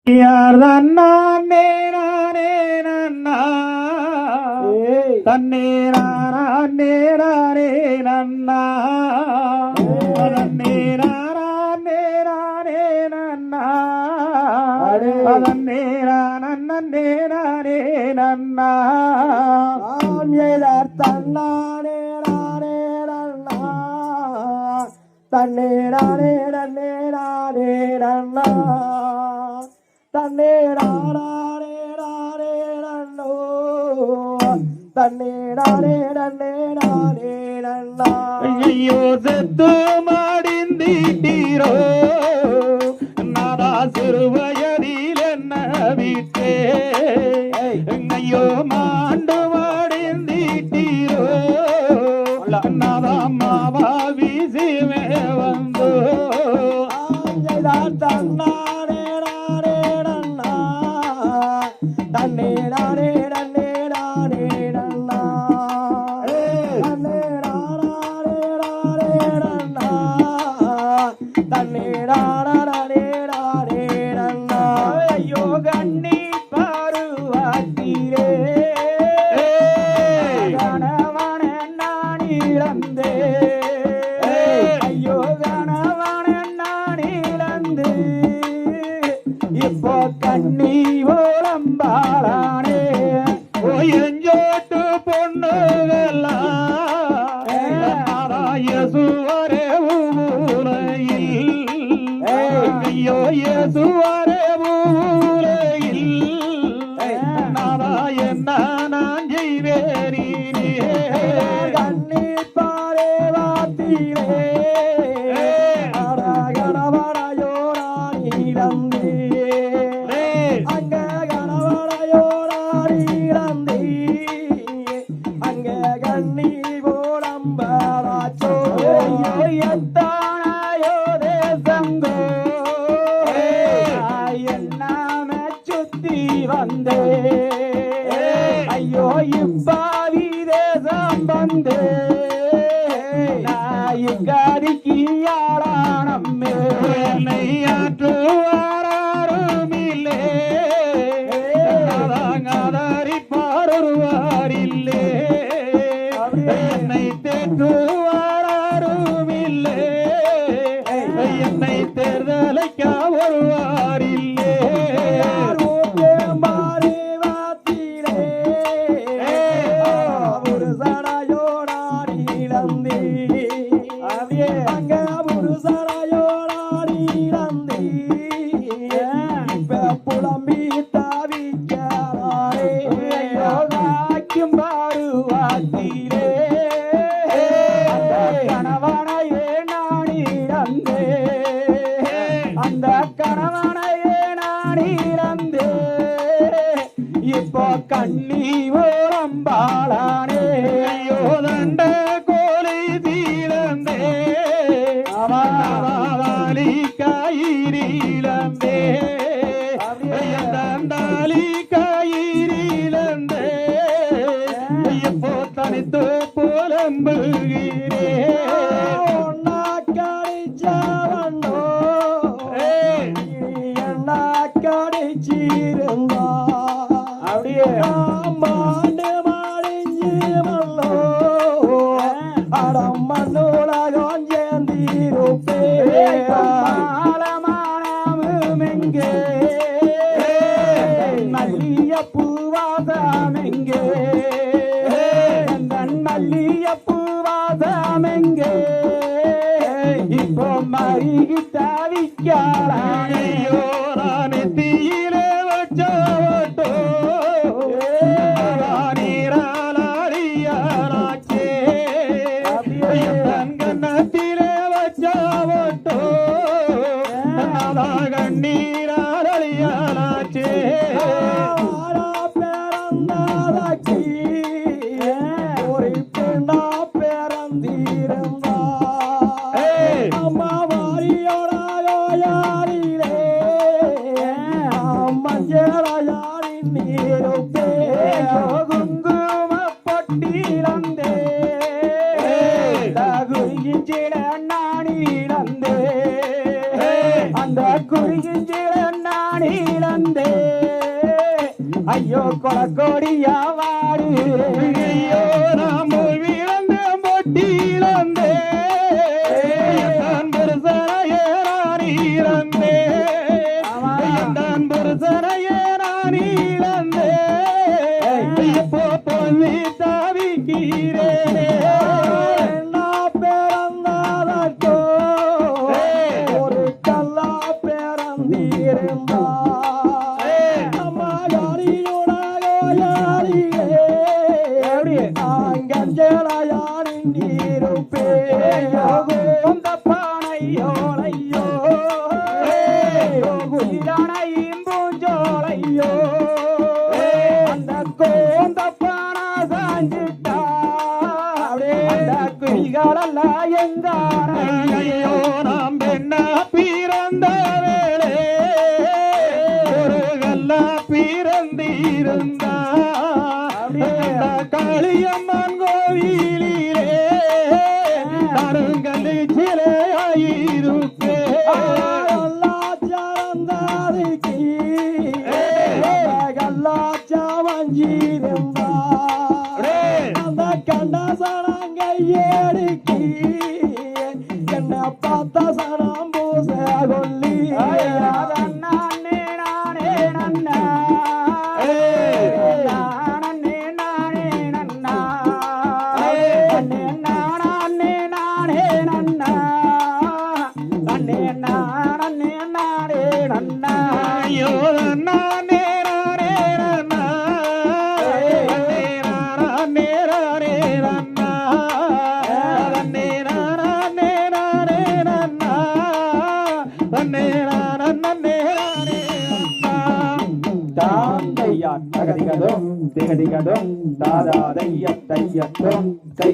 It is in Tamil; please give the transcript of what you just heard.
தன்னே நானே நன்னா தன்னே நானே நானே நன்னா தன்னே நானே நானே நன்னா தன்னே நன்னே நானே நன்னா தன்னானே நானே நன்னா தன்னே நானே நன்னே நானே நன்னா தன்னே நானே நானே நன்னோ தன்னே நானே நன்னே நானே நன்னா ஐயோ செத்து மாடிந்தீரோ நாதா சிறுவயதில் என்ன விட்டே ஐயோ மாண்டு மாடிந்தீரோ நாதா மாவா வீசிவே வந்தோ தன்னானே நானே நன்னா தன்னே நானே நன்னே நானே நன்னா தன்னே நானே நானே நன்னா தன்னே நானே நானே நன்னா ஐயோ கண்ணி பருவாத்திரே கணவன நான் இழந்தே ஐயோ கணவன நான் இழந்து இப்போ கண்ணி ஓலம்பாளானே எஞ்சோட்டு பொண்ணுகெல்லாம் யசுவரே ஊரையில் ஐயோ யசுவரே ஊரையில் நாதா என்ன நான் செய்வேனே கண்ணி பாரே வாத்திரே கணவனையோ நான் இழந்தே அங்க கணவனையோ நான் இழந்தே அங்க கண்ணி போலம்பராச்சோ எத்தானாயோ தேசங்கோ என்னாம சுத்தி வந்தே ஐயோ இப்பாவி தேசம் வந்தே நாயிக்காரிக்கியாளானம்மே என்னை ஆற்றுவாருமில்லே ஆதாரி பாருவாரில்லே என்னை தேற்றுவாருமில்லே என்னை தேர்தலைக்க வருவாரில்லே மாறி வாத்திரே ஒரு சடையோடாடி இழந்தே அங்க ஒரு சடையோடாடி இழந்தே இப்ப புலம்பி தாவிக்காரே யோகாக்கும் பாருவாத்திரே கணவனையே நான் இழந்தே அந்த கணவனையே நான் இழந்தே இப்போ கண்ணி ஓரம்பாளானே ஐயோ தண்ட கோலை தீரந்தே அவனாலி கயிறிலந்தே தண்டாலி கயிறிலந்தே இப்போ தனித்து புலம்புகிறே ஒன்னா கடிச்சவண்டோ என்ன கடிச்சிருந்தா அப்படியே மாண்டு மாடிஞ்சு மல்லோ அடம் மண்ணுலகம் சேர்ந்திருப்பே மாலமானமெங்கே மல்லிய பூவாசமெங்கே மல்லிய பூவாசமெங்கே இப்போ மருகி தாவிக்காளானே ஐயோ நானே தீயிலே வச்சவட்டோ நீராளாரியாராச்சே தன் கண்ணத்திலே வச்சவட்டோ நாதா கண்ணீராளியாராச்சே பிறந்தாக்கி ஒரு பெண்ணா பிறந்திருந்தா அம்மா வாரியோட யாரிலே மஞ்சளாரின் நீருப்பே குங்கும பொட்டிலந்தே தகுகிஞ்சிட நானிடந்தே அந்த குறிகிஞ்சிட நானி இழந்தே ஐயோ கொலக்கோடியா வாடுகிறேன் ஐயோ நாம் விழுந்த பொட்டியிலந்தே புருஷனையே நான் இழந்தே என் புருஷனையே நான் இழந்தே இப்போ பொல்லி தவிக்கிறேனே நான் பிறந்ததற்கோ ஒரு கல்லா பிறந்திருந்தா அம்மா யாரியுடாகோ யாரியே நாங்கஞ்சலையாரின் இருப்பேன் பானையோலையோ குயிலானையும் பூஞ்சோலையோ அந்த கோந்த பானை சாஞ்சிட்டா அந்த குயிகளெல்லாம் எங்கான ஐயோ நாம் பெண்ணா பிறந்த வேளே ஒரு கல்லா பிறந்திருந்தா காளியம்மன் கோவிலிலே கருங்கல்லி சிலையாயிருப்பே என்ன பார்த்த சனம் பூச கொல்லி நானே நானே நன்னா நானே நானே நன்னா நானே நானே நானே நன்னா நானே நானே நானே நன்னா ஐயோ நானே நானே நன்னா நானே நானே நன்னா நானே நானே நானே நன்னா நானே நானே நானே நன்னா தாந்தையா தகதிகதும் திகதிகதும் தாதா தைய தையத்தும் கை